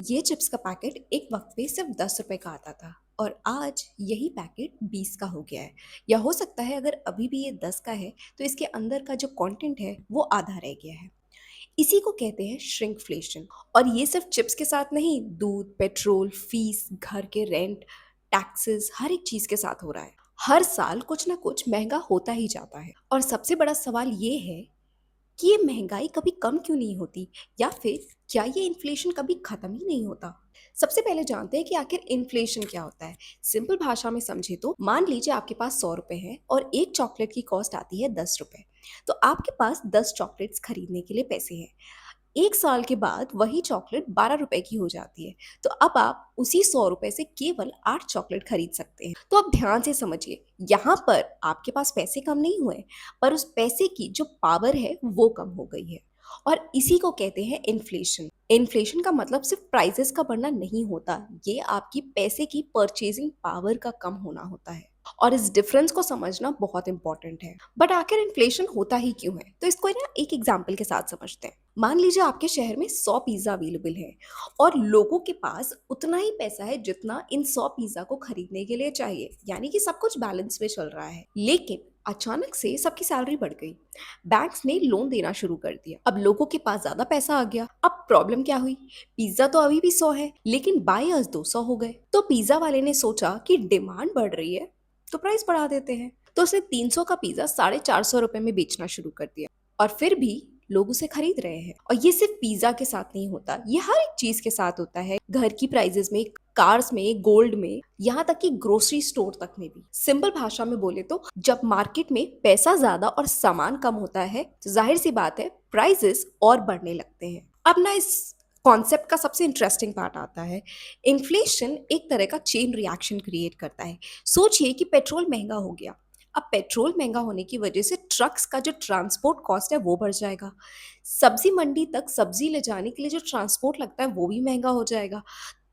ये चिप्स का पैकेट एक वक्त पे सिर्फ 10 रुपए का आता था और आज यही पैकेट 20 का हो गया है। या हो सकता है अगर अभी भी ये 10 का है तो इसके अंदर का जो कंटेंट है वो आधा रह गया है। इसी को कहते हैं श्रिंकफ्लेशन। और ये सिर्फ चिप्स के साथ नहीं, दूध, पेट्रोल, फीस, घर के रेंट, टैक्सेस, हर एक चीज के साथ हो रहा है। हर साल कुछ ना कुछ महंगा होता ही जाता है और सबसे बड़ा सवाल ये है कि ये महंगाई कभी कम क्यों नहीं होती, या फिर क्या ये इन्फ्लेशन कभी खत्म ही नहीं होता। सबसे पहले जानते हैं कि आखिर इन्फ्लेशन क्या होता है। सिंपल भाषा में समझे तो मान लीजिए आपके पास 100 रुपए है और एक चॉकलेट की कॉस्ट आती है 10 रुपए। तो आपके पास 10 चॉकलेट्स खरीदने के लिए पैसे हैं। एक साल के बाद वही चॉकलेट 12 रुपए की हो जाती है। तो अब आप उसी 100 रुपए से केवल 8 चॉकलेट खरीद सकते हैं। तो अब ध्यान से समझिए, यहाँ पर आपके पास पैसे कम नहीं हुए, पर उस पैसे की जो पावर है वो कम हो गई है। और इसी को कहते हैं इन्फ्लेशन। इन्फ्लेशन का मतलब सिर्फ प्राइसेस का बढ़ना नहीं होता, ये आपकी पैसे की परचेजिंग पावर का कम होना होता है। और इस डिफरेंस को समझना बहुत इंपॉर्टेंट है। बट आखिर इन्फ्लेशन होता ही क्यों है, तो इसको ना एक एग्जाम्पल के साथ समझते हैं। मान लीजिए आपके शहर में 100 पिज्जा अवेलेबल है और लोगों के पास उतना ही पैसा है जितना इन 100 पिज्जा को खरीदने के लिए चाहिए, यानी कि सब कुछ बैलेंस में चल रहा है। लेकिन अचानक से सबकी सैलरी बढ़ गई, बैंक्स ने लोन देना शुरू कर दिया, अब लोगों के पास ज्यादा पैसा आ गया। अब प्रॉब्लम क्या हुई, पिज्जा तो अभी भी 100 है लेकिन बायर्स 200 हो गए। तो पिज्जा वाले ने सोचा कि डिमांड बढ़ रही है तो प्राइस बढ़ा देते हैं। तो उसने 300 का पिज्जा 450 रुपए में बेचना शुरू कर दिया और फिर भी लोग उसे खरीद रहे हैं। और ये सिर्फ पिज्जा के साथ नहीं होता, ये हर एक चीज के साथ होता है। घर की प्राइजेस में, कार्स में, गोल्ड में, यहाँ तक कि ग्रोसरी स्टोर तक में भी। सिंपल भाषा में बोले तो जब मार्केट में पैसा ज्यादा और सामान कम होता है तो जाहिर सी बात है प्राइजेस और बढ़ने लगते हैं। अब ना इस कॉन्सेप्ट का सबसे इंटरेस्टिंग पार्ट आता है। इन्फ्लेशन एक तरह का चेन रिएक्शन क्रिएट करता है। सोचिए कि पेट्रोल महंगा हो गया। अब पेट्रोल महंगा होने की वजह से ट्रक्स का जो ट्रांसपोर्ट कॉस्ट है वो बढ़ जाएगा। सब्जी मंडी तक सब्जी ले जाने के लिए जो ट्रांसपोर्ट लगता है वो भी महंगा हो जाएगा।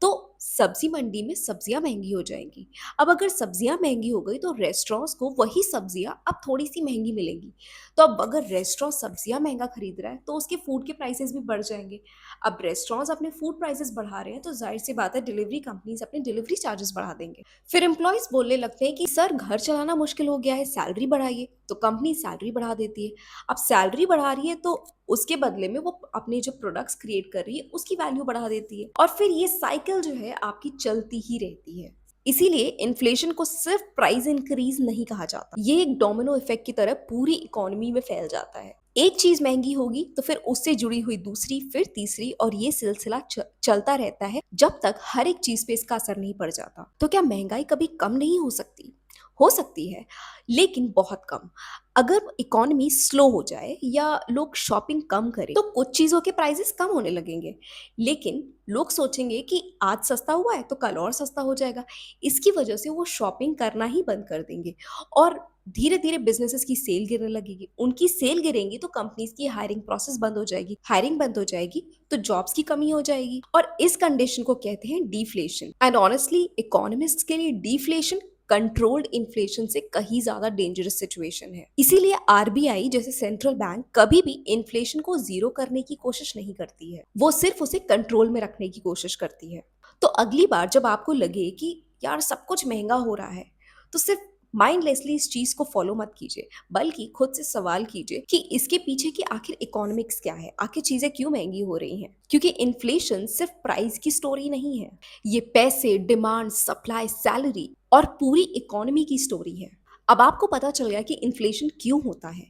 तो सब्जी मंडी में सब्जियां महंगी हो जाएंगी। अब अगर सब्जियां महंगी हो गई तो रेस्टोरेंट्स को वही सब्जियां अब थोड़ी सी महंगी मिलेंगी। तो अब अगर रेस्टोरेंट सब्जियां महंगा खरीद रहा है तो उसके फूड के प्राइसेस भी बढ़ जाएंगे। अब रेस्टोरेंट्स अपने फूड प्राइसेस बढ़ा रहे हैं तो जाहिर सी बात है डिलीवरी कंपनीज अपने डिलीवरी चार्जेस बढ़ा देंगे। फिर एम्प्लॉयज बोलने लगते हैं कि सर घर चलाना मुश्किल हो गया है, सैलरी बढ़ाइए। तो कंपनी सैलरी बढ़ा देती है। अब सैलरी बढ़ा रही है तो उसके बदले में वो अपने जो प्रोडक्ट्स क्रिएट कर रही है उसकी वैल्यू बढ़ा देती है और फिर ये साइकिल जो है आपकी चलती ही रहती है। इसीलिए इन्फ्लेशन को सिर्फ प्राइस इंक्रीज नहीं कहा जाता, ये एक डोमिनो इफेक्ट की तरह पूरी इकोनॉमी में फैल जाता है। एक चीज महंगी होगी तो फिर उससे जुड़ी हुई दूसरी, फिर तीसरी, और ये सिलसिला चलता रहता है जब तक हर एक चीज पे इसका असर नहीं पड़ जाता। तो क्या महंगाई कभी कम नहीं हो सकती? हो सकती है, लेकिन बहुत कम। अगर इकोनॉमी स्लो हो जाए या लोग शॉपिंग कम करें तो कुछ चीजों के प्राइसेस कम होने लगेंगे। लेकिन लोग सोचेंगे कि आज सस्ता हुआ है तो कल और सस्ता हो जाएगा। इसकी वजह से वो शॉपिंग करना ही बंद कर देंगे और धीरे धीरे बिजनेसेस की सेल गिरने लगेगी। उनकी सेल गिरेंगी तो कंपनीज की हायरिंग प्रोसेस बंद हो जाएगी। हायरिंग बंद हो जाएगी तो जॉब्स की कमी हो जाएगी और इस कंडीशन को कहते हैं डिफ्लेशन। एंड ऑनेस्टली इकोनॉमिस्ट्स के लिए डिफ्लेशन कंट्रोल्ड इन्फ्लेशन से कहीं ज्यादा डेंजरस सिचुएशन है। इसीलिए आरबीआई जैसे सेंट्रल बैंक कभी भी इन्फ्लेशन को जीरो करने की कोशिश नहीं करती है, वो सिर्फ उसे कंट्रोल में रखने की कोशिश करती है। तो अगली बार जब आपको लगे कि यार सब कुछ महंगा हो रहा है तो सिर्फ माइंडलेसली इस चीज को फॉलो मत कीजिए, बल्कि खुद से सवाल कीजिए कि इसके पीछे की आखिर इकोनॉमिक्स क्या है, आखिर चीजें क्यों महंगी हो रही हैं। क्योंकि इन्फ्लेशन सिर्फ प्राइस की स्टोरी नहीं है, ये पैसे, डिमांड, सप्लाई, सैलरी और पूरी इकोनॉमी की स्टोरी है। अब आपको पता चल गया कि इन्फ्लेशन क्यों होता है,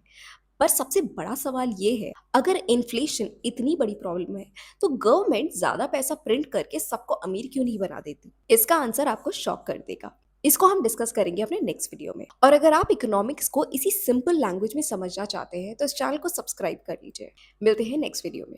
पर सबसे बड़ा सवाल ये है, अगर इन्फ्लेशन इतनी बड़ी प्रॉब्लम है तो गवर्नमेंट ज्यादा पैसा प्रिंट करके सबको अमीर क्यों नहीं बना देती? इसका आंसर आपको शॉक कर देगा। इसको हम डिस्कस करेंगे अपने नेक्स्ट वीडियो में। और अगर आप इकोनॉमिक्स को इसी सिंपल लैंग्वेज में समझना चाहते हैं तो इस चैनल को सब्सक्राइब कर लीजिए। मिलते हैं नेक्स्ट वीडियो में।